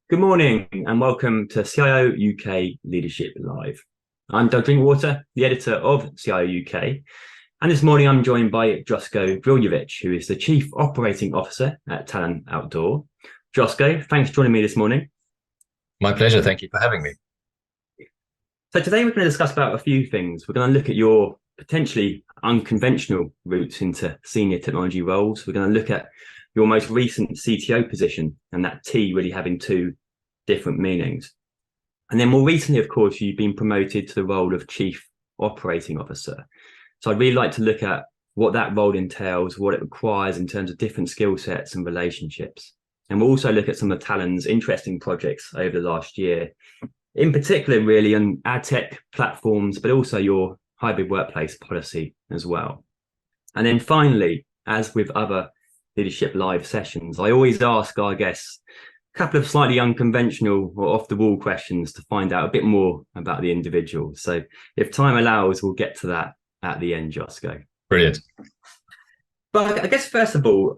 Good morning and welcome to CIO UK Leadership Live. I'm Doug Drinkwater, the editor of CIO UK, and this morning I'm joined by Josko Viljovic, who is the Chief Operating Officer at Talon Outdoor. Josko, thanks for joining me this morning. My pleasure. Thank you for having me. So today we're going to discuss about a few things. We're going to look at your potentially unconventional routes into senior technology roles. We're going to look at your most recent CTO position and that T really having two different meanings. And then more recently, of course, you've been promoted to the role of Chief Operating Officer. So I'd really like to look at what that role entails, what it requires in terms of different skill sets and relationships. And we'll also look at some of Talon's interesting projects over the last year, in particular, really on ad tech platforms, but also your hybrid workplace policy as well. And then finally, as with other Leadership Live sessions, I always ask our guests a couple of slightly unconventional or off-the-wall questions to find out a bit more about the individual. So if time allows, we'll get to that at the end, Josko. Brilliant. But I guess, first of all,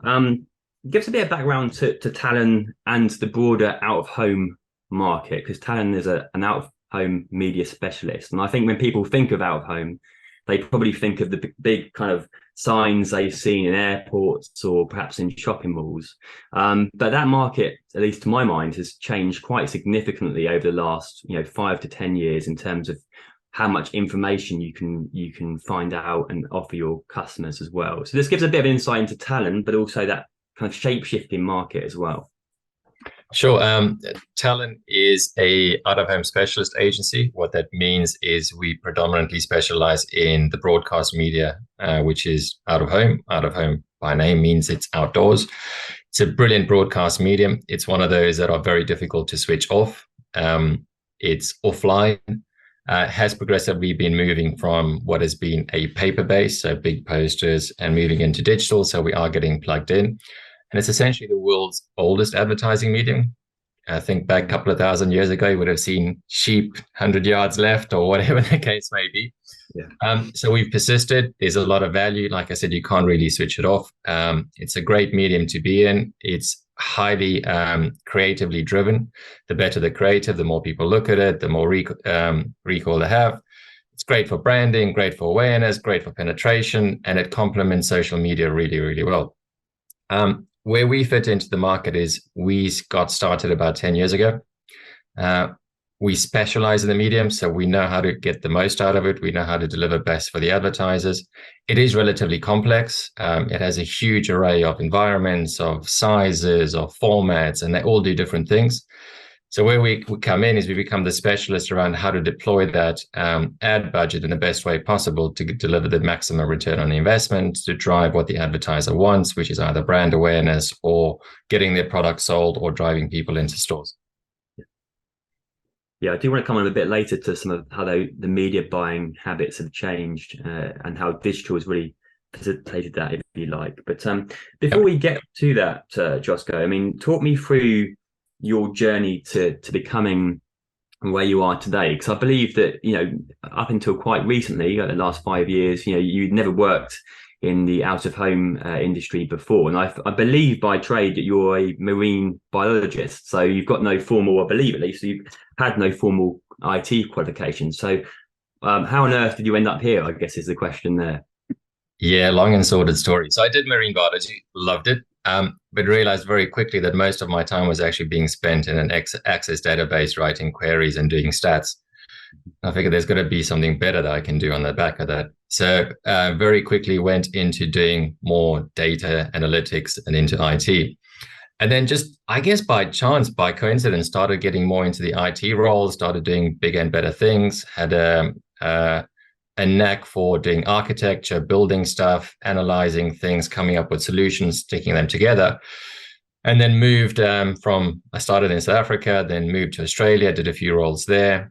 give us a bit of background to Talon and the broader out-of-home market, because Talon is an out-of-home media specialist. And I think when people think of out-of-home, they probably think of the big kind of signs they've seen in airports or perhaps in shopping malls. But that market, at least to my mind, has changed quite significantly over the last 5 to 10 years in terms of how much information you can find out and offer your customers as well. So this gives a bit of insight into Talon, but also that kind of shape-shifting market as well. Sure. Talon is a out-of-home specialist agency. What that means is we predominantly specialize in the broadcast media, which is out of home. Out of home by name means it's outdoors. It's a brilliant broadcast medium. It's one of those that are very difficult to switch off. It's offline. Has progressively been moving from what has been a paper base, so big posters, and moving into digital. So we are getting plugged in. And it's essentially the world's oldest advertising medium. I think back a couple of thousand years ago, you would have seen sheep 100 yards left or whatever the case may be. Yeah. So we've persisted. There's a lot of value. Like I said, you can't really switch it off. It's a great medium to be in. It's highly creatively driven. The better the creative, the more people look at it, the more recall they have. It's great for branding, great for awareness, great for penetration, and it complements social media really, really well. Where we fit into the market is we got started about 10 years ago. We specialize in the medium, so we know how to get the most out of it. We know how to deliver best for the advertisers. It is relatively complex. It has a huge array of environments, of sizes, of formats, and they all do different things. So where we come in is we become the specialist around how to deploy that ad budget in the best way possible to deliver the maximum return on the investment, to drive what the advertiser wants, which is either brand awareness or getting their product sold or driving people into stores. Yeah, I do want to come on a bit later to some of how the media buying habits have changed and how digital has really facilitated that, if you like. But before we get to that, Josko, I mean, talk me through your journey to becoming where you are today, because I believe that up until quite recently, the last 5 years, you'd never worked in the out-of-home industry before, and I believe by trade that you're a marine biologist, so you've got no formal, I believe at least, you've had no formal IT qualifications. So how on earth did you end up here, I guess is the question there. Yeah, long and sordid story. So I did marine biology, loved it. But realized very quickly that most of my time was actually being spent in an Access database, writing queries and doing stats. I figured there's got to be something better that I can do on the back of that. So very quickly went into doing more data analytics and into IT. And then just, I guess by chance, by coincidence, started getting more into the IT role, started doing bigger and better things, had a knack for doing architecture, building stuff, analyzing things, coming up with solutions, sticking them together. And then moved I started in South Africa, then moved to Australia, did a few roles there,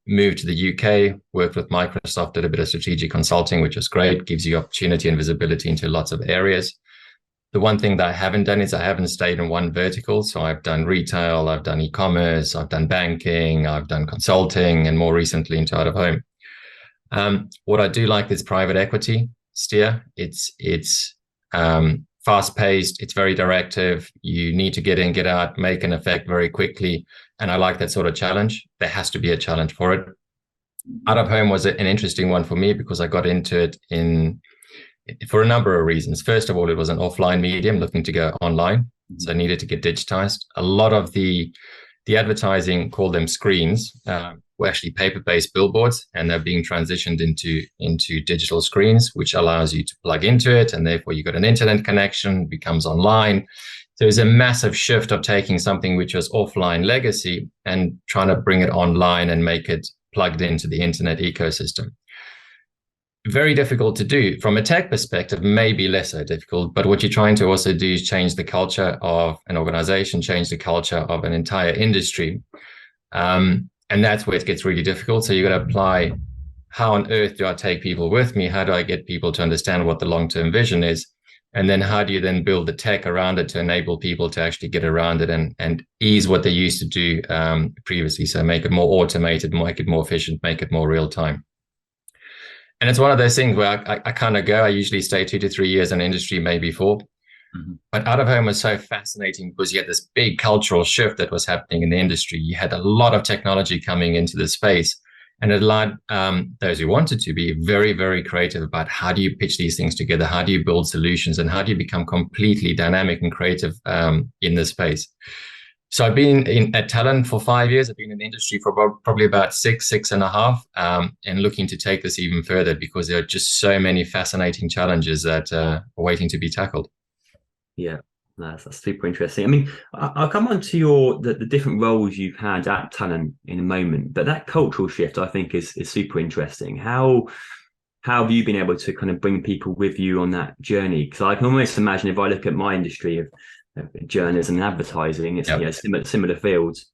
moved to the UK, worked with Microsoft, did a bit of strategic consulting, which was great, gives you opportunity and visibility into lots of areas. The one thing that I haven't done is I haven't stayed in one vertical. So I've done retail, I've done e-commerce, I've done banking, I've done consulting, and more recently into out of home. What I do like is private equity steer. It's fast paced. It's very directive. You need to get in, get out, make an effect very quickly. And I like that sort of challenge. There has to be a challenge for it. Out of home was an interesting one for me because I got into it for a number of reasons. First of all, it was an offline medium looking to go online. So I needed to get digitized. A lot of the advertising, call them screens, were actually paper-based billboards, and they're being transitioned into digital screens, which allows you to plug into it, and therefore you got an internet connection, becomes online. So there's a massive shift of taking something which was offline legacy and trying to bring it online and make it plugged into the internet ecosystem. Very difficult to do from a tech perspective, maybe less so difficult, but what you're trying to also do is change the culture of an organization, change the culture of an entire industry. And that's where it gets really difficult. So you got to apply, how on earth do I take people with me? How do I get people to understand what the long-term vision is? And then how do you then build the tech around it to enable people to actually get around it and ease what they used to do previously? So make it more automated, make it more efficient, make it more real time. And it's one of those things where I kind of go, I usually stay 2 to 3 years in industry, maybe 4. But out of home was so fascinating because you had this big cultural shift that was happening in the industry. You had a lot of technology coming into the space, and it allowed those who wanted to be very, very creative about how do you pitch these things together? How do you build solutions? And how do you become completely dynamic and creative in this space? So I've been at Talent for 5 years. I've been in the industry for probably about 6.5, and looking to take this even further because there are just so many fascinating challenges that are waiting to be tackled. Yeah, that's super interesting. I mean, I'll come on to the different roles you've had at Talent in a moment, but that cultural shift I think is super interesting. How have you been able to kind of bring people with you on that journey? Because I can almost imagine, if I look at my industry of journalism and advertising, it's similar fields.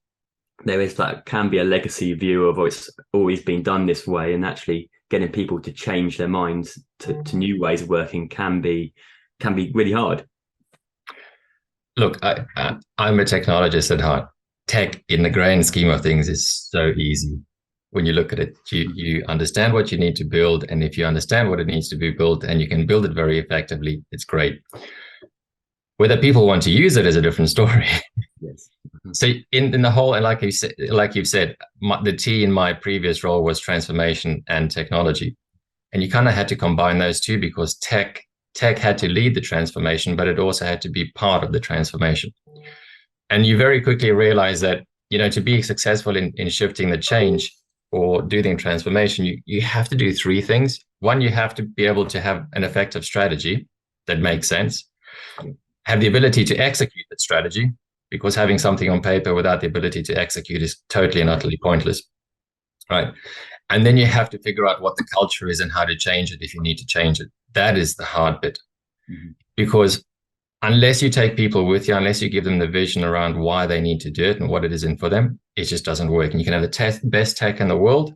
There is that can be a legacy view of, oh, it's always been done this way, and actually getting people to change their minds to new ways of working can be really hard. Look, I'm a technologist at heart. Tech, in the grand scheme of things, is so easy. When you look at it, you understand what you need to build, and if you understand what it needs to be built and you can build it very effectively, it's great. Whether people want to use it is a different story. Yes. So in the whole, and like you've said, the T in my previous role was transformation and technology, and you kind of had to combine those two because tech had to lead the transformation, but it also had to be part of the transformation. And you very quickly realize that, to be successful in shifting the change or doing transformation, you have to do 3 things. One, you have to be able to have an effective strategy that makes sense, have the ability to execute that strategy, because having something on paper without the ability to execute is totally and utterly pointless, right? And then you have to figure out what the culture is and how to change it if you need to change it. That is the hard bit. Because unless you take people with you, unless you give them the vision around why they need to do it and what it is in for them, it just doesn't work. And you can have the best tech in the world,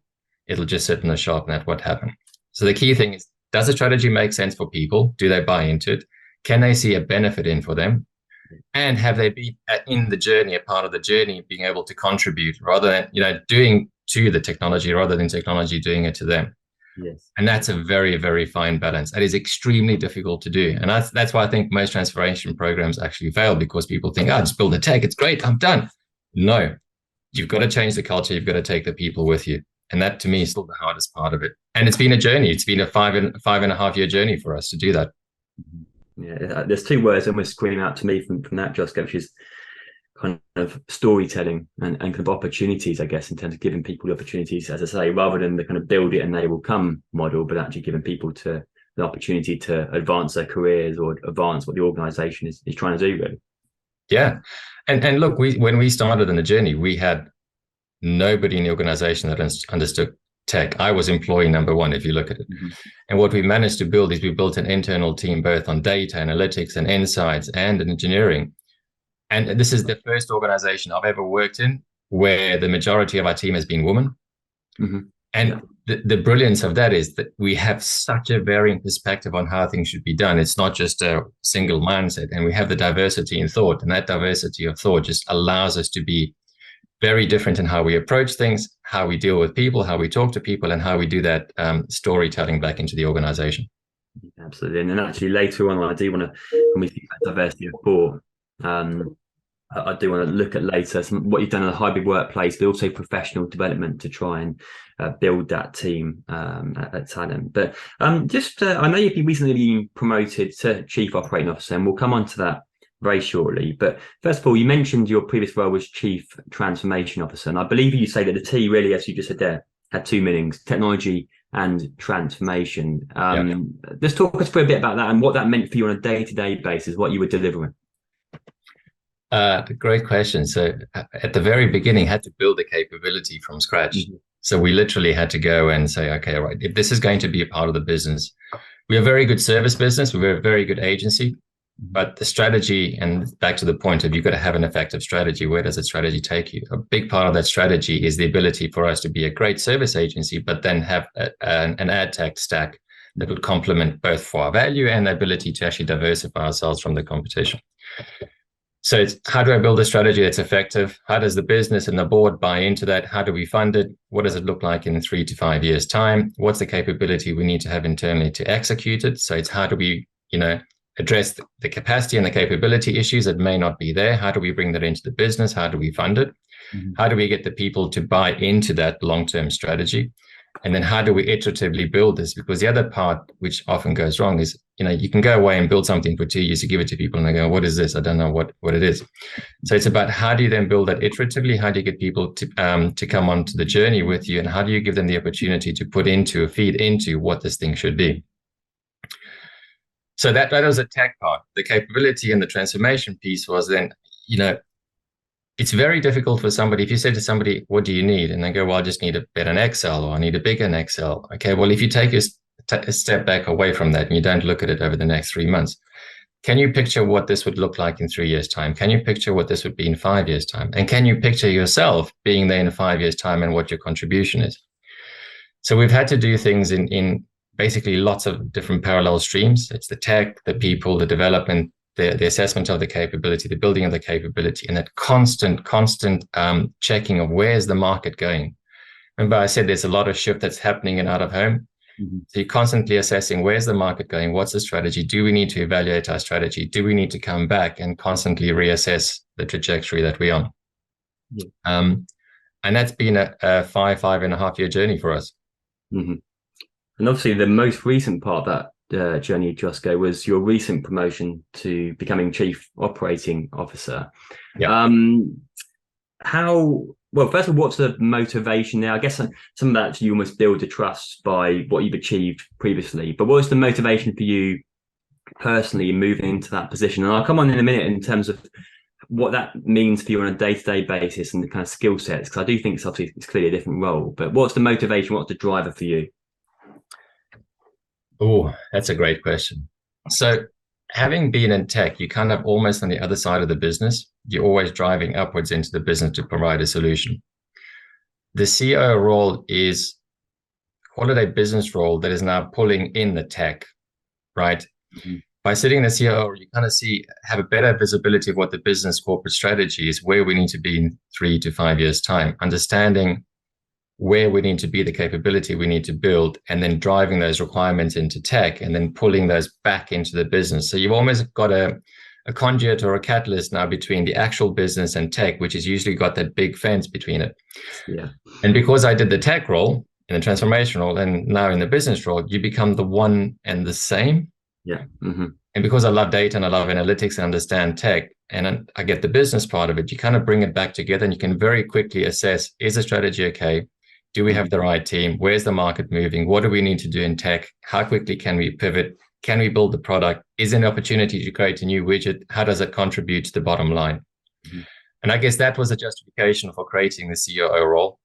it'll just sit in the shop, and that's what happened. So the key thing is, does the strategy make sense for people? Do they buy into it? Can they see a benefit in for them? And have they been in the journey, a part of the journey, being able to contribute rather than, doing to the technology rather than technology doing it to them? Yes. And that's a very, very fine balance. That is extremely difficult to do. And that's why I think most transformation programs actually fail, because people think, just build the tech, it's great, I'm done. No, you've got to change the culture. You've got to take the people with you. And that, to me, is still the hardest part of it. And it's been a journey. It's been a 5.5 year journey for us to do that. Yeah, there's 2 words almost scream out to me from that, Josko, which is kind of storytelling and kind of opportunities, I guess, in terms of giving people the opportunities, as I say, rather than the kind of build it and they will come model, but actually giving people the opportunity to advance their careers or advance what the organization is trying to do, really. Yeah. And look, when we started in the journey, we had nobody in the organization that understood tech. I was employee number 1, if you look at it. And what we managed to build is we built an internal team, both on data analytics and insights and in engineering. And this is the first organization I've ever worked in where the majority of our team has been women. And the brilliance of that is that we have such a varying perspective on how things should be done. It's not just a single mindset, and we have the diversity in thought, and that diversity of thought just allows us to be very different in how we approach things, how we deal with people, how we talk to people, and how we do that storytelling back into the organization. Absolutely. And then actually later on, I do want to, when we think about diversity of thought, I do want to look at later what you've done in a hybrid workplace, but also professional development to try and build that team at Talent. But I know you've recently been promoted to Chief Operating Officer, and we'll come on to that very shortly. But first of all, you mentioned your previous role was Chief Transformation Officer, and I believe you say that the T really, as you just said there, had two meanings: technology and transformation. Just talk us through a bit about that and what that meant for you on a day-to-day basis, what you were delivering. Great question. So at the very beginning, had to build the capability from scratch. Mm-hmm. So we literally had to go and say, okay, all right, if this is going to be a part of the business, we're a very good service business, we're a very good agency, but the strategy, and back to the point of you've got to have an effective strategy. Where does that strategy take you? A big part of that strategy is the ability for us to be a great service agency, but then have an ad tech stack that would complement both for our value and the ability to actually diversify ourselves from the competition. So it's how do I build a strategy that's effective? How does the business and the board buy into that? How do we fund it? What does it look like in 3 to 5 years' time? What's the capability we need to have internally to execute it? So it's how do we, address the capacity and the capability issues that may not be there? How do we bring that into the business? How do we fund it? Mm-hmm. How do we get the people to buy into that long-term strategy? And then how do we iteratively build this? Because the other part, which often goes wrong, is, you can go away and build something for 2 years, you give it to people and they go, what is this? I don't know what it is. So it's about how do you then build that iteratively? How do you get people to come onto the journey with you? And how do you give them the opportunity to feed into what this thing should be? So that was a tech part. The capability and the transformation piece was then, it's very difficult for somebody, if you say to somebody, what do you need? And they go, well, I just need a better Excel, or I need a bigger Excel. Okay, well, if you take a step back away from that and you don't look at it over the next 3 months, can you picture what this would look like in 3 years' time? Can you picture what this would be in 5 years' time? And can you picture yourself being there in 5 years' time and what your contribution is? So we've had to do things in basically lots of different parallel streams. It's the tech, the people, the development, the assessment of the capability, the building of the capability, and that constant checking of where's the market going. Remember, I said there's a lot of shift that's happening in out of home. Mm-hmm. So you're constantly assessing where's the market going, what's the strategy, do we need to evaluate our strategy, do we need to come back and constantly reassess the trajectory that we're on. Yeah. And that's been a 5.5 year journey for us. Mm-hmm. And obviously the most recent part of that journey, Josko, was your recent promotion to becoming Chief Operating Officer. Yeah. Well, first of all, what's the motivation there? I guess some of that you almost build a trust by what you've achieved previously. But what was the motivation for you personally in moving into that position? And I'll come on in a minute in terms of what that means for you on a day-to-day basis and the kind of skill sets, because I do think it's clearly a different role. But what's the motivation? What's the driver for you? Oh, that's a great question. So having been in tech, you kind of almost on the other side of the business. You're always driving upwards into the business to provide a solution. The COO role is call it a business role that is now pulling in the tech, right? Mm-hmm. By sitting in the COO, you kind of have a better visibility of what the business corporate strategy is, where we need to be in 3 to 5 years' time, understanding where we need to be, the capability we need to build, and then driving those requirements into tech and then pulling those back into the business. So you've almost got a conduit or a catalyst now between the actual business and tech, which has usually got that big fence between it. Yeah. And because I did the tech role in the transformation role and now in the business role, you become the one and the same. Yeah. Mm-hmm. And because I love data and I love analytics and understand tech, and I get the business part of it, you kind of bring it back together and you can very quickly assess, is the strategy okay? Do we have the right team? Where's the market moving? What do we need to do in tech? How quickly can we pivot? Can we build the product? Is there an opportunity to create a new widget? How does it contribute to the bottom line? Mm-hmm. And I guess that was the justification for creating the COO role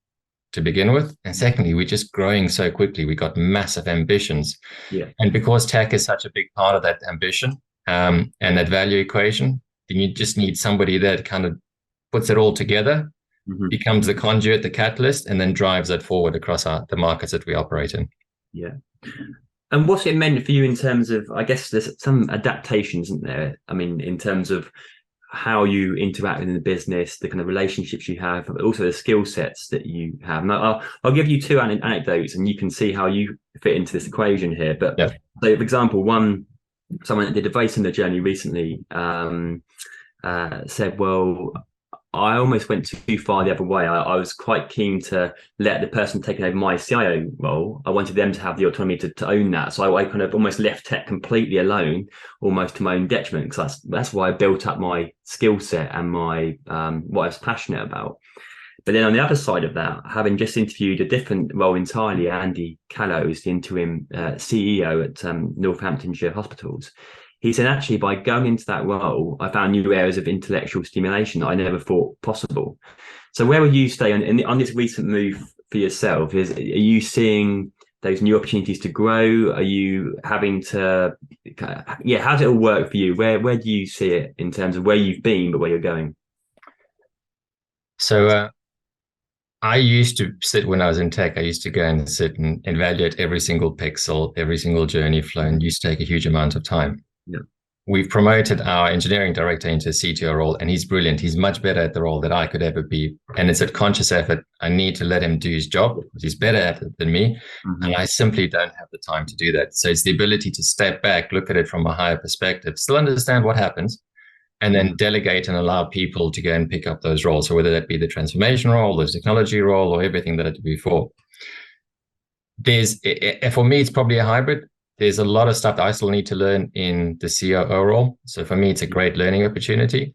to begin with. And secondly, we're just growing so quickly. We got massive ambitions. Yeah. And because tech is such a big part of that ambition and that value equation, then you just need somebody that kind of puts it all together, mm-hmm. becomes the conduit, the catalyst, and then drives that forward across the markets that we operate in. Yeah. And what's it meant for you in terms of, I guess there's some adaptations, isn't there? I mean, in terms of how you interact in the business, the kind of relationships you have, but also the skill sets that you have. And I'll give you two anecdotes, and you can see how you fit into this equation here. But Yeah. so, for example, someone that did a very similar journey recently said, well, I almost went too far the other way. I was quite keen to let the person taking over my CIO role. I wanted them to have the autonomy to own that. So I kind of almost left tech completely alone, almost to my own detriment, because that's why I built up my skill set and my what I was passionate about. But then on the other side of that, having just interviewed a different role entirely, Andy Callows, the interim CEO at Northamptonshire Hospitals, he said, actually, by going into that role, I found new areas of intellectual stimulation that I never thought possible. So where would you stay on this recent move for yourself? Are you seeing those new opportunities to grow? Are you having to, how does it all work for you? Where do you see it in terms of where you've been, but where you're going? So I used to sit when I was in tech, I used to go and sit and evaluate every single pixel, every single journey flow, and used to take a huge amount of time. Yeah. We've promoted our engineering director into a CTO role, and he's brilliant. He's much better at the role than I could ever be. And it's a conscious effort. I need to let him do his job because he's better at it than me. Mm-hmm. And I simply don't have the time to do that. So it's the ability to step back, look at it from a higher perspective, still understand what happens, and then delegate and allow people to go and pick up those roles. So whether that be the transformation role, the technology role, or everything that I did before. For me, it's probably a hybrid. There's a lot of stuff that I still need to learn in the COO role. So for me, it's a great learning opportunity.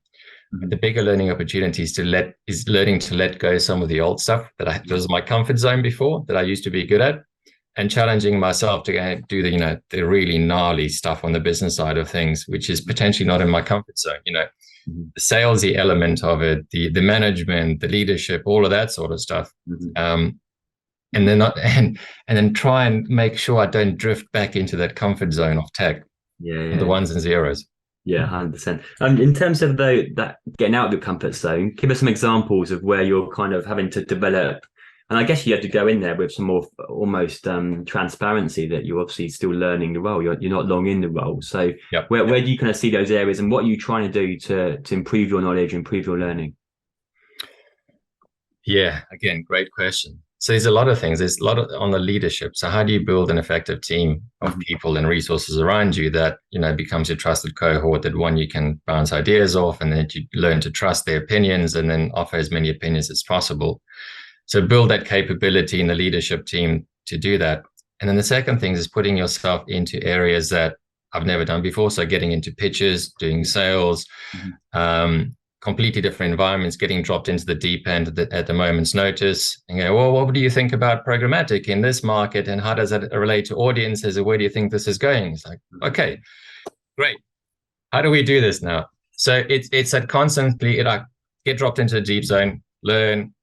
Mm-hmm. The bigger learning opportunity is learning to let go some of the old stuff that was my comfort zone before, that I used to be good at, and challenging myself to do the really gnarly stuff on the business side of things, which is potentially not in my comfort zone. Mm-hmm. The salesy element of it, the management, the leadership, all of that sort of stuff. Mm-hmm. And then try and make sure I don't drift back into that comfort zone of tech. Yeah. The ones and zeros. Yeah, 100%. In terms of that getting out of your comfort zone, give us some examples of where you're kind of having to develop. And I guess you had to go in there with some more almost transparency that you're obviously still learning the role. You're not long in the role. So where do you kind of see those areas, and what are you trying to do to improve your knowledge, improve your learning? Yeah, again, great question. So there's a lot of things. There's a lot on the leadership. So how do you build an effective team of people and resources around you that, becomes your trusted cohort, that one you can bounce ideas off, and then you learn to trust their opinions and then offer as many opinions as possible. So build that capability in the leadership team to do that. And then the second thing is putting yourself into areas that I've never done before. So getting into pitches, doing sales, completely different environments, getting dropped into the deep end at the moment's notice, and go, well, what do you think about programmatic in this market, and how does that relate to audiences, and where do you think this is going? It's like, okay, great. How do we do this now? So it's that constantly get dropped into the deep zone, learn,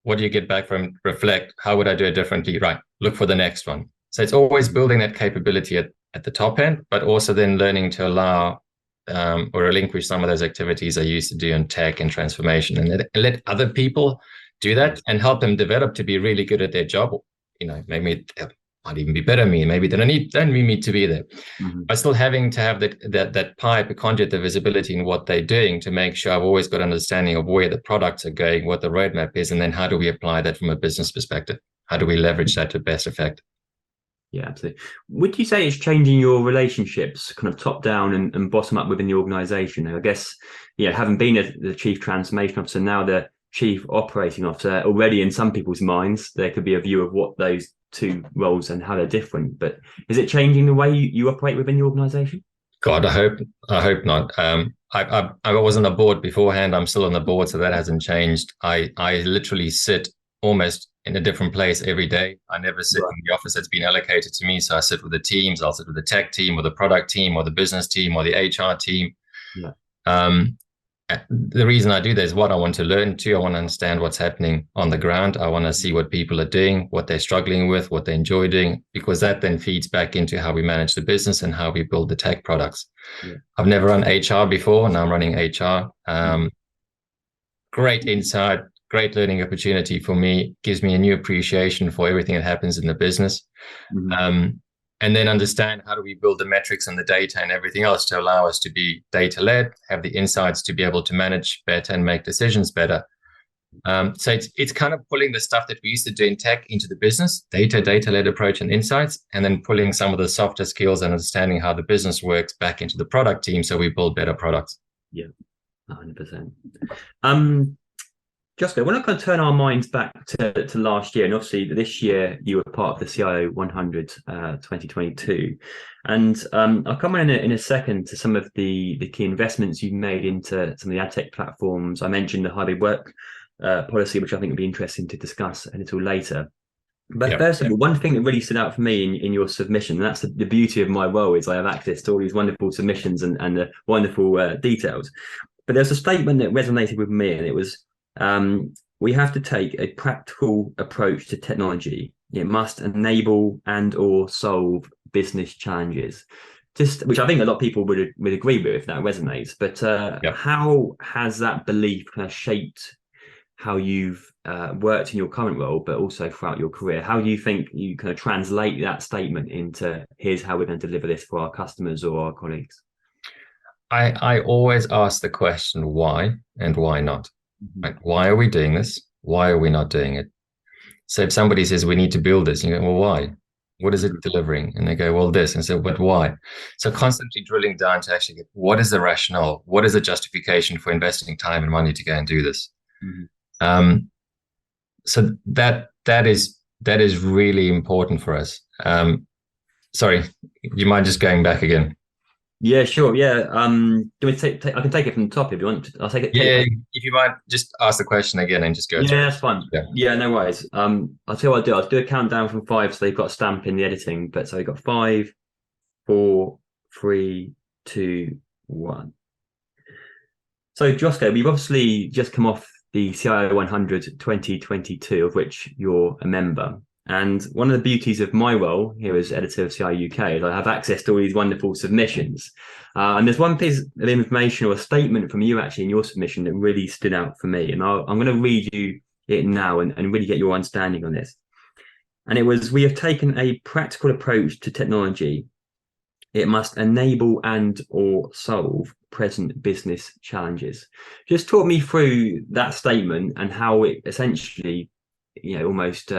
what do you get back from, reflect, how would I do it differently? Right, look for the next one. So it's always building that capability at the top end, but also then learning to allow or relinquish some of those activities I used to do in tech and transformation, and let other people do that and help them develop to be really good at their job. Maybe it might even be better than me. Maybe they don't need me to be there. Mm-hmm. But still having to have that pipe, a conduit, the visibility in what they're doing to make sure I've always got understanding of where the products are going, what the roadmap is, and then how do we apply that from a business perspective? How do we leverage that to best effect? Yeah, absolutely. Would you say it's changing your relationships kind of top down and bottom up within the organization? I guess, having been the chief transformation officer, now the chief operating officer, already in some people's minds, there could be a view of what those two roles and how they're different. But is it changing the way you operate within the organization? God, I hope not. I was on the board beforehand. I'm still on the board, so that hasn't changed. I literally sit almost in a different place every day. I never sit in the office that's been allocated to me. So I sit with the teams. I'll sit with the tech team or the product team or the business team or the HR team. Yeah. The reason I do that is, one, I want to learn. Two, I want to understand what's happening on the ground. I want to see what people are doing, what they're struggling with, what they enjoy doing, because that then feeds back into how we manage the business and how we build the tech products. Yeah. I've never run HR before. Now I'm running HR. Great insight. Great learning opportunity for me, gives me a new appreciation for everything that happens in the business. Mm-hmm. and then understand how do we build the metrics and the data and everything else to allow us to be data-led, have the insights to be able to manage better and make decisions better. So it's kind of pulling the stuff that we used to do in tech into the business, data-led approach and insights, and then pulling some of the softer skills and understanding how the business works back into the product team so we build better products. Yeah, 100%. Josko, when I kind of turn our minds back to last year, and obviously this year you were part of the CIO 100 2022, and I'll come in a second to some of the key investments you've made into some of the ad tech platforms. I mentioned the hybrid work policy, which I think would be interesting to discuss a little later. But first of all, one thing that really stood out for me in your submission, and that's the beauty of my role, is I have access to all these wonderful submissions and the wonderful details. But there's a statement that resonated with me, and it was, we have to take a practical approach to technology. It must enable and or solve business challenges. Which I think a lot of people would agree with if that resonates. But how has that belief kind of shaped how you've worked in your current role, but also throughout your career? How do you think you kind of translate that statement into here's how we're going to deliver this for our customers or our colleagues? I always ask the question, why and why not? Like, why are we doing this? Why are we not doing it? So if somebody says we need to build this, you go, well, why? What is it delivering? And they go, well, this. And so, but why? So constantly drilling down to actually get, what is the rationale? What is the justification for investing time and money to go and do this? So that is really important for us. Sorry, you mind just going back again? Yeah, sure. Yeah. Do we I can take it from the top if you want. I'll take it. Yeah, if you might just ask the question again and just go. Yeah, that's fine. Yeah, no worries. I'll tell you what I'll do. I'll do a countdown from 5, so they've got a stamp in the editing. But so we've got 5, 4, 3, 2, 1. So Josko, we've obviously just come off the CIO 100 2022, of which you're a member. And one of the beauties of my role here as editor of CIO UK is I have access to all these wonderful submissions. And there's one piece of information or a statement from you actually in your submission that really stood out for me. And I'm going to read you it now and really get your understanding on this. And it was, we have taken a practical approach to technology. It must enable and or solve present business challenges. Just talk me through that statement and how it essentially, almost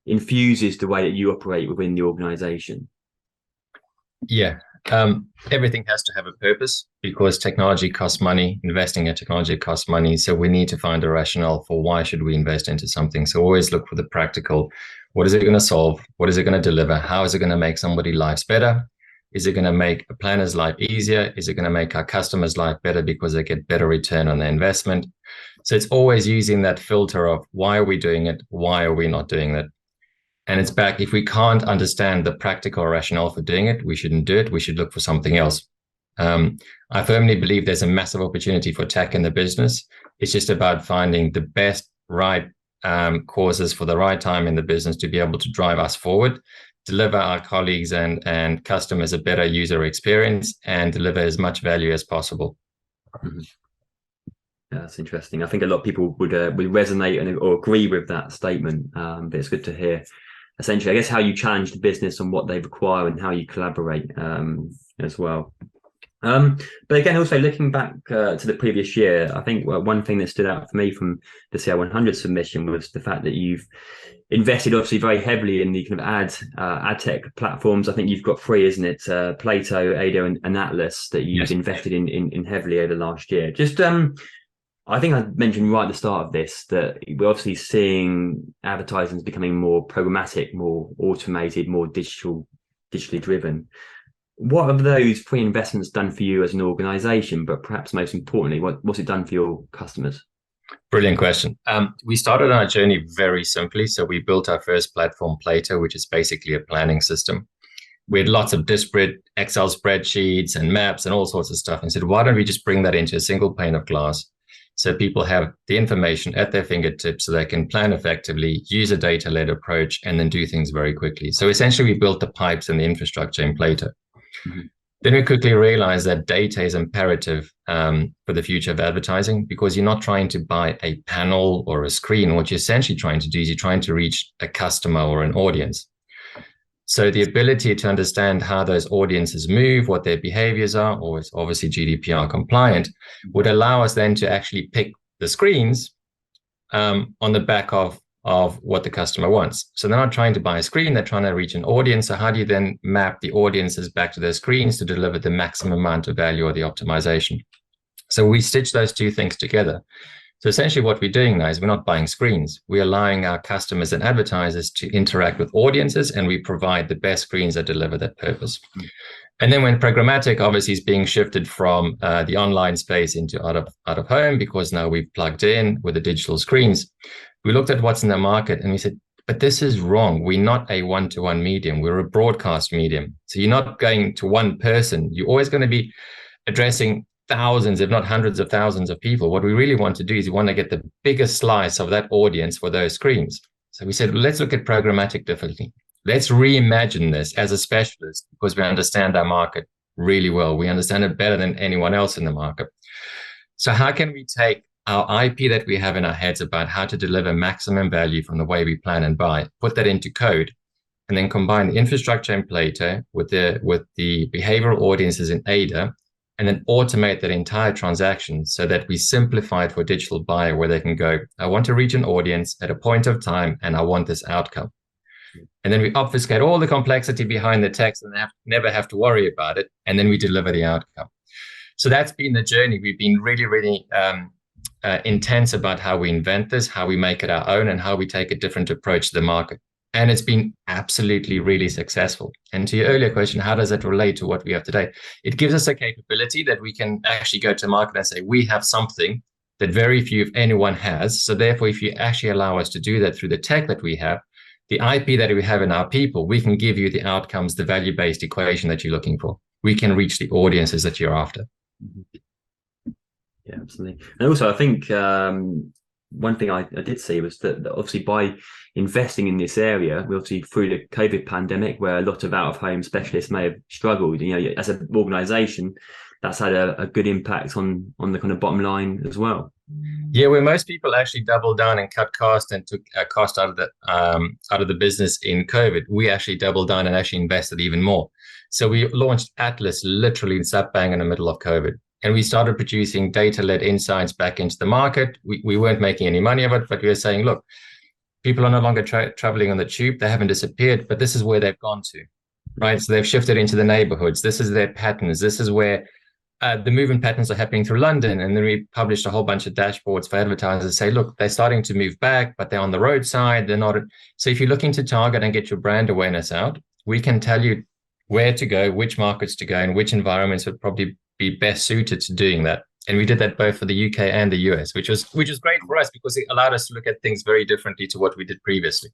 infuses the way that you operate within the organization. Yeah, everything has to have a purpose because technology costs money. Investing in technology costs money. So we need to find a rationale for why should we invest into something. So always look for the practical. What is it going to solve? What is it going to deliver? How is it going to make somebody's lives better? Is it going to make a planner's life easier? Is it going to make our customers' life better because they get better return on their investment? So it's always using that filter of why are we doing it? Why are we not doing it? And it's back, if we can't understand the practical rationale for doing it, we shouldn't do it. We should look for something else. I firmly believe there's a massive opportunity for tech in the business. It's just about finding the best, right causes for the right time in the business to be able to drive us forward, deliver our colleagues and customers a better user experience, and deliver as much value as possible. Mm-hmm. Yeah, that's interesting. I think a lot of people would resonate or agree with that statement, but it's good to hear. Essentially, I guess how you challenge the business on what they require and how you collaborate as well. But again, also looking back to the previous year, I think one thing that stood out for me from the CIO 100 submission was the fact that you've invested obviously very heavily in the kind of ad tech platforms. I think you've got 3, isn't it? Plato, Ado, and Atlas that you've invested in heavily over the last year. Just I think I mentioned right at the start of this that we're obviously seeing advertising becoming more programmatic, more automated, more digitally driven. What have those pre-investments done for you as an organization, but perhaps most importantly, what's it done for your customers? Brilliant question. We started our journey very simply. So we built our first platform, Plato, which is basically a planning system. We had lots of disparate Excel spreadsheets and maps and all sorts of stuff, and said, why don't we just bring that into a single pane of glass? So people have the information at their fingertips so they can plan effectively, use a data-led approach, and then do things very quickly. So essentially, we built the pipes and the infrastructure in Plato. Mm-hmm. Then we quickly realized that data is imperative for the future of advertising because you're not trying to buy a panel or a screen. What you're essentially trying to do is you're trying to reach a customer or an audience. So the ability to understand how those audiences move, what their behaviors are, always obviously GDPR compliant, would allow us then to actually pick the screens on the back of what the customer wants. So they're not trying to buy a screen, they're trying to reach an audience. So how do you then map the audiences back to their screens to deliver the maximum amount of value or the optimization? So we stitch those two things together. So essentially what we're doing now is we're not buying screens. We're allowing our customers and advertisers to interact with audiences, and we provide the best screens that deliver that purpose. And then when programmatic obviously is being shifted from the online space into out of home, because now we've plugged in with the digital screens, we looked at what's in the market and we said, but this is wrong. We're not a one-to-one medium. We're a broadcast medium. So you're not going to one person. You're always going to be addressing thousands, if not hundreds of thousands of people. What we really want to do is we want to get the biggest slice of that audience for those screens. So we said, let's look at programmatic differently. Let's reimagine this as a specialist, because we understand our market really well. We understand it better than anyone else in the market. So how can we take our IP that we have in our heads about how to deliver maximum value from the way we plan and buy, put that into code, and then combine the infrastructure in Plato with the behavioral audiences in Ada, and then automate that entire transaction so that we simplify it for a digital buyer, where they can go, I want to reach an audience at a point of time, and I want this outcome. And then we obfuscate all the complexity behind the text and never have to worry about it. And then we deliver the outcome. So that's been the journey. We've been really, really intense about how we invent this, how we make it our own, and how we take a different approach to the market. And it's been absolutely really successful. And to your earlier question, how does it relate to what we have today? It gives us a capability that we can actually go to market and say, we have something that very few, if anyone, has. So therefore, if you actually allow us to do that through the tech that we have, the IP that we have in our people, we can give you the outcomes, the value-based equation that you're looking for. We can reach the audiences that you're after. Yeah, absolutely. And also, I think one thing I did see was that obviously by investing in this area, we obviously through the COVID pandemic, where a lot of out-of-home specialists may have struggled, as an organisation, that's had a good impact on the kind of bottom line as well. Yeah, where most people actually doubled down and cut cost and took cost out of the business in COVID, we actually doubled down and actually invested even more. So we launched Atlas literally slap bang in the middle of COVID. And we started producing data-led insights back into the market. We weren't making any money of it, but we were saying, look, people are no longer traveling on the tube. They haven't disappeared, but this is where they've gone to, right? So they've shifted into the neighborhoods. This is their patterns. This is where the movement patterns are happening through London. And then we published a whole bunch of dashboards for advertisers to say, look, they're starting to move back, but they're on the roadside. They're not. So if you're looking to target and get your brand awareness out, we can tell you where to go, which markets to go, and which environments would probably be best suited to doing that. And we did that both for the UK and the US, which was great for us because it allowed us to look at things very differently to what we did previously.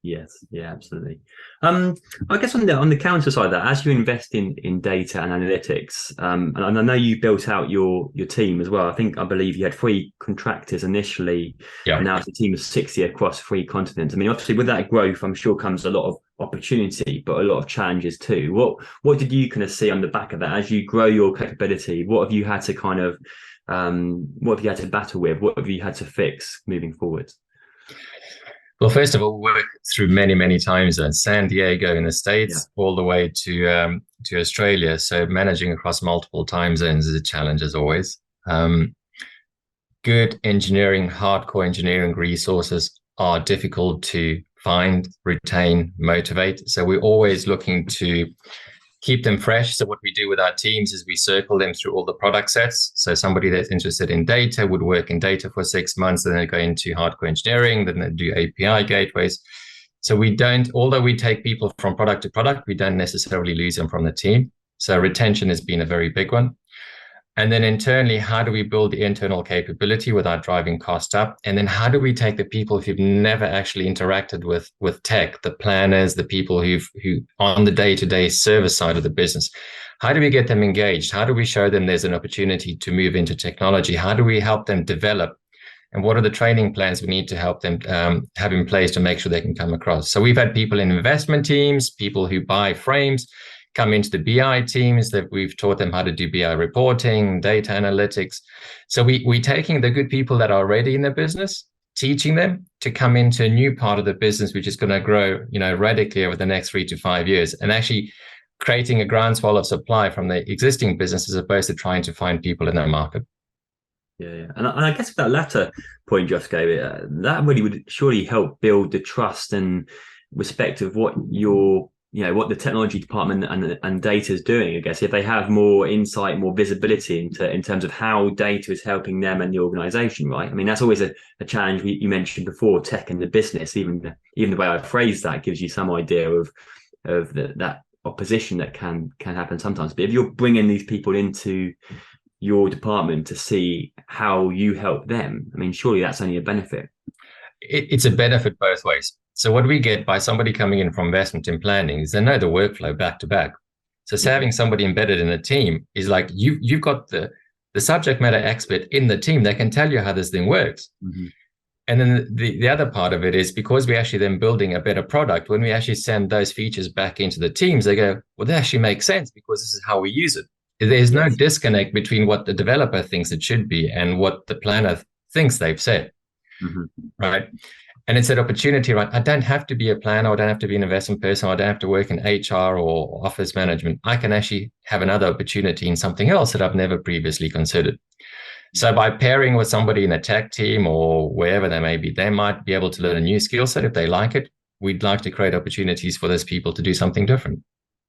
Yes, yeah, absolutely. I guess on the counter side of that, as you invest in data and analytics, and I know you built out your team as well. I believe you had 3 contractors initially, yeah. And now it's a team of 60 across 3 continents. I mean, obviously with that growth, I'm sure comes a lot of opportunity, but a lot of challenges too. What did you kind of see on the back of that as you grow your capability? What have you had to what have you had to battle with? What have you had to fix moving forward? Well, first of all, we work through many, many time zones, San Diego in the States, all the way to Australia. So managing across multiple time zones is a challenge as always. Good engineering, hardcore engineering resources are difficult to find, retain, motivate. So we're always looking to keep them fresh. So what we do with our teams is we circle them through all the product sets. So somebody that's interested in data would work in data for 6 months, then they go into hardcore engineering, then they do API gateways. So although we take people from product to product, we don't necessarily lose them from the team. So retention has been a very big one. And then internally, how do we build the internal capability without driving cost up? And then how do we take the people who've never actually interacted with tech, the planners, the people who on the day-to-day service side of the business, how do we get them engaged? How do we show them there's an opportunity to move into technology? How do we help them develop? And what are the training plans we need to help them have in place to make sure they can come across? So we've had people in investment teams, people who buy frames, come into the BI teams that we've taught them how to do BI reporting, data analytics. So we're taking the good people that are already in the business teaching them to come into a new part of the business, which is going to grow, radically over the next 3 to 5 years, and actually creating a groundswell of supply from the existing business as opposed to trying to find people in that market. Yeah. And I guess with that latter point you just gave it, that really would surely help build the trust and respect of what what the technology department and data is doing. I guess if they have more insight, more visibility in terms of how data is helping them and the organization, right? I mean, that's always a challenge you mentioned before, tech and the business. Even the way I phrase that gives you some idea of that opposition that can happen sometimes. But if you're bringing these people into your department to see how you help them, I mean, surely that's only a benefit. It's a benefit both ways. So what we get by somebody coming in from investment and planning is they know the workflow back to back. So having somebody embedded in a team is like you've got the subject matter expert in the team that can tell you how this thing works. Mm-hmm. And then the other part of it is because we actually then building a better product, when we actually send those features back into the teams, they go, well, that actually makes sense because this is how we use it. There's no disconnect between what the developer thinks it should be and what the planner thinks they've said, right? And it's that opportunity, right? I don't have to be a planner, I don't have to be an investment person, I don't have to work in HR or office management. I can actually have another opportunity in something else that I've never previously considered. So by pairing with somebody in a tech team or wherever they may be, they might be able to learn a new skill set if they like it. We'd like to create opportunities for those people to do something different.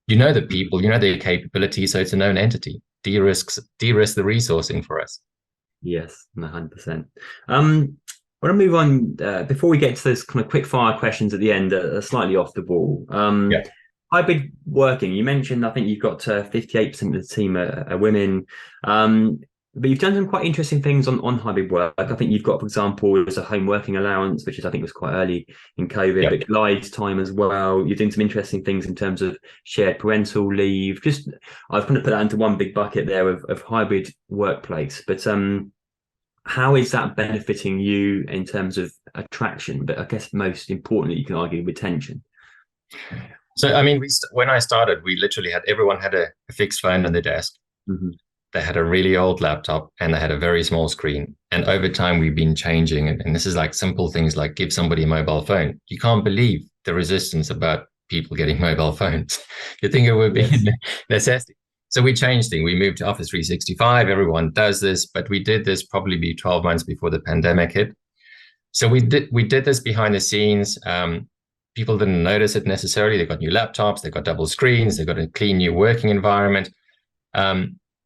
The people, their capabilities, so it's a known entity. De-risk the resourcing for us. Yes, 100%. I want to move on before we get to those kind of quick fire questions at the end, slightly off the ball. Hybrid working, you mentioned, I think you've got 58% of the team are women. But you've done some quite interesting things on hybrid work. I think you've got, for example, there's a home working allowance, which I think was quite early in COVID, but glide time as well. You're doing some interesting things in terms of shared parental leave. I've kind of put that into one big bucket there of hybrid workplace. But how is that benefiting you in terms of attraction? But I guess most importantly, you can argue retention. So, I mean, when I started, we literally everyone had a fixed phone on their desk. Mm-hmm. They had a really old laptop and they had a very small screen. And over time, we've been changing. And this is like simple things like give somebody a mobile phone. You can't believe the resistance about people getting mobile phones. You think it would be a necessity. So we changed things. We moved to Office 365. Everyone does this, but we did this probably 12 months before the pandemic hit. So we did this behind the scenes. People didn't notice it necessarily. They got new laptops, they got double screens, they got a clean new working environment.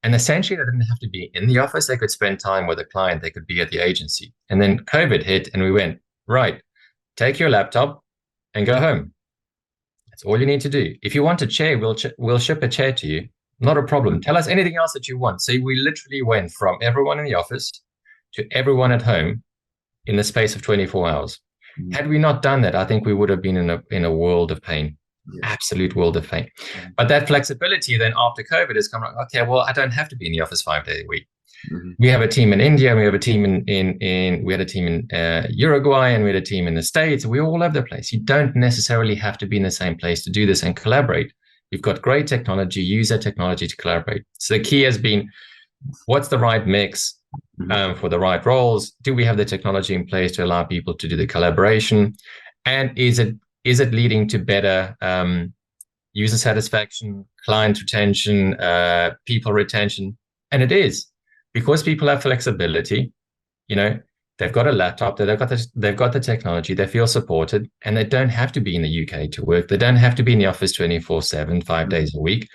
And essentially, they didn't have to be in the office. They could spend time with a client. They could be at the agency. And then COVID hit and we went, right, take your laptop and go home. That's all you need to do. If you want a chair, we'll ship a chair to you. Not a problem. Tell us anything else that you want. So we literally went from everyone in the office to everyone at home in the space of 24 hours. Mm-hmm. Had we not done that, I think we would have been in a world of pain. Absolute world of pain. But that flexibility then after COVID has come, okay, well, I don't have to be in the office 5 days a week. Mm-hmm. We have a team in India, we have a team we had a team in Uruguay, and we had a team in the States. We're all over the place. You don't necessarily have to be in the same place to do this and collaborate. You've got great technology, use that technology to collaborate. So the key has been, what's the right mix for the right roles? Do we have the technology in place to allow people to do the collaboration? And is it leading to better user satisfaction, client retention, people retention? And it is, because people have flexibility. They've got a laptop, they've got the technology, they feel supported, and they don't have to be in the UK to work. They don't have to be in the office 24/7, 5 days a week.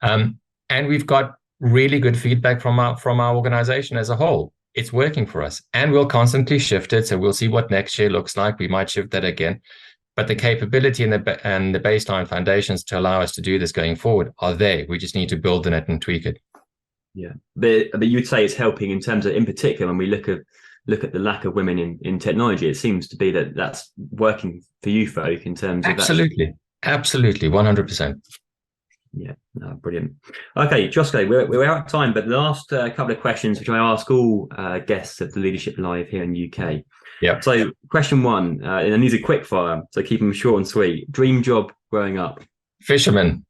And we've got really good feedback from our organization as a whole. It's working for us, and we'll constantly shift it. So we'll see what next year looks like. We might shift that again. But the capability and the baseline foundations to allow us to do this going forward are there. We just need to build on it and tweak it. Yeah, but you'd say it's helping in terms of, in particular, when we look at the lack of women in technology, it seems to be that's working for you folk in terms of absolutely, 100%. Yeah, no, brilliant. Okay, Josko, we're out of time, but the last couple of questions, which I ask all guests at the Leadership Live here in the UK. Yeah. So question one, and these are quick fire, so keep them short and sweet. Dream job growing up? Fisherman.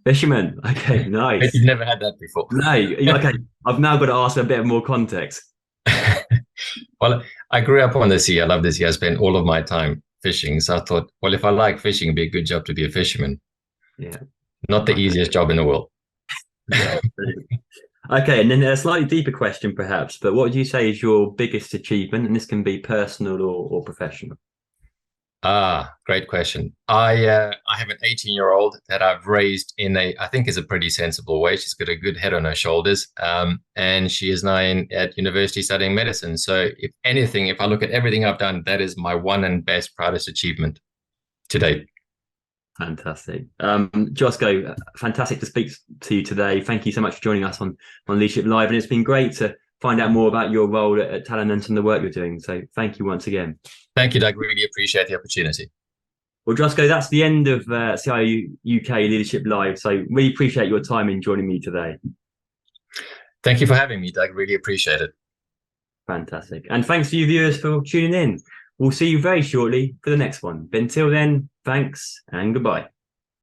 Okay, nice. You've never had that before. No, okay. I've now got to ask a bit more context. Well, I grew up on the sea. I love the sea. I spent all of my time fishing. So I thought, well, if I like fishing, it'd be a good job to be a fisherman. Yeah. Not the Okay. easiest job in the world. Yeah. Brilliant. Okay, and then a slightly deeper question, perhaps. But what would you say is your biggest achievement? And this can be personal or professional. Great question. I have an 18-year-old that I've raised in I think is a pretty sensible way. She's got a good head on her shoulders. And she is now at university studying medicine. So if anything, if I look at everything I've done, that is my one and best, proudest achievement to date. Fantastic. Josko, fantastic to speak to you today. Thank you so much for joining us on Leadership Live. And it's been great to find out more about your role at Talent and the work you're doing. So thank you once again. Thank you, Doug. Really appreciate the opportunity. Well, Josko, that's the end of CIO UK Leadership Live. So really appreciate your time in joining me today. Thank you for having me, Doug. Really appreciate it. Fantastic. And thanks to you viewers for tuning in. We'll see you very shortly for the next one. But until then, thanks and goodbye.